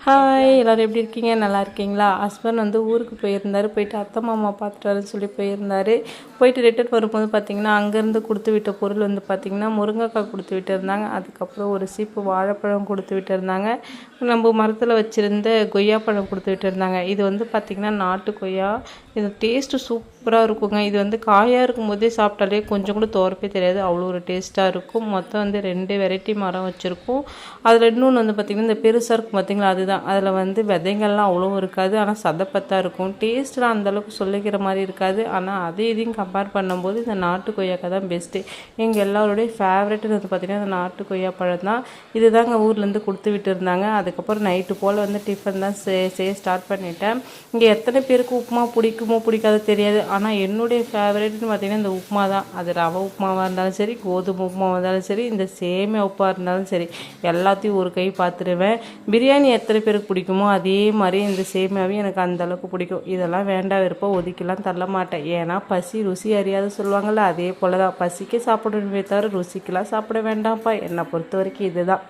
Hi எல்லோரும் எப்படி இருக்கீங்க? நல்லா இருக்கீங்களா? ஹஸ்பண்ட் வந்து ஊருக்கு போயிருந்தார். போயிட்டு அத்தை மாமா பார்த்துட்டு வரேன்னு சொல்லி போயிருந்தார். போயிட்டு ரிட்டர்ன் வரும்போது பார்த்திங்கன்னா அங்கேருந்து கொடுத்து விட்ட பொருள் வந்து பார்த்திங்கன்னா முருங்கைக்காய் கொடுத்து விட்டுருந்தாங்க. அதுக்கப்புறம் ஒரு சீப்பு வாழைப்பழம் கொடுத்து விட்டுருந்தாங்க. நம்ம மரத்தில் வச்சுருந்த கொய்யாப்பழம் கொடுத்து விட்டுருந்தாங்க. இது வந்து பார்த்திங்கன்னா நாட்டு கொய்யா. இது டேஸ்ட்டு சூப்பராக இருக்குங்க. இது வந்து காயாக இருக்கும்போதே சாப்பிட்டாலே கொஞ்சம் கூட தோறப்பே தெரியாது, அவ்வளோ ஒரு டேஸ்ட்டாக இருக்கும். மொத்தம் வந்து 2 வெரைட்டி மரம் வச்சுருக்கோம். அதில் இன்னொன்று வந்து பார்த்திங்கன்னா இந்த பெருசாக இருக்கும் பார்த்திங்களா, அதுதான். அதில் வந்து விதைங்கள்லாம் அவ்வளோ இருக்காது, ஆனால் சதப்பத்தாக இருக்கும். டேஸ்ட்லாம் அந்தளவுக்கு சொல்லிக்கிற மாதிரி இருக்காது. ஆனால் அதை இதையும் கம்பேர் பண்ணும்போது இந்த நாட்டு கொய்யாக்காய் தான் பெஸ்ட்டு. எங்கள் எல்லாருடைய ஃபேவரெட்டுன்னு வந்து பார்த்திங்கன்னா இந்த நாட்டு கொய்யா பழம் தான். இது தாங்க ஊர்லேருந்து கொடுத்து விட்டுருந்தாங்க. அதுக்கப்புறம் நைட்டு போல் வந்து டிஃபன் தான் செய்ய ஸ்டார்ட் பண்ணிட்டேன். இங்கே எத்தனை பேருக்கு உப்புமா பிடிக்குமோ பிடிக்காது தெரியாது, ஆனால் என்னுடைய ஃபேவரெட்னு பார்த்திங்கன்னா இந்த உப்புமா தான். அது ரவை உப்புமாவாக இருந்தாலும் சரி, கோதுமை உப்புமாவாக இருந்தாலும் சரி, இந்த சேமியா உப்புமா இருந்தாலும் சரி, எல்லாத்தையும் ஒரு கை பார்த்துருவேன். பிரியாணி எத்தனை பேருக்கு பிடிக்குமோ அதே மாதிரி இந்த சேமியாவையும் எனக்கு அந்தளவுக்கு பிடிக்கும். இதெல்லாம் வேண்டாம் விருப்பம் ஒதுக்கிலாம் தள்ள மாட்டேன். ஏன்னா பசி ருசி அறியாது சொல்லுவாங்கள்ல, அதே போல் தான். பசிக்கு சாப்பிடணுமே தவிர ருசிக்கெலாம் சாப்பிட வேண்டாம்ப்பா. என்னை பொறுத்த வரைக்கும் இதுதான்.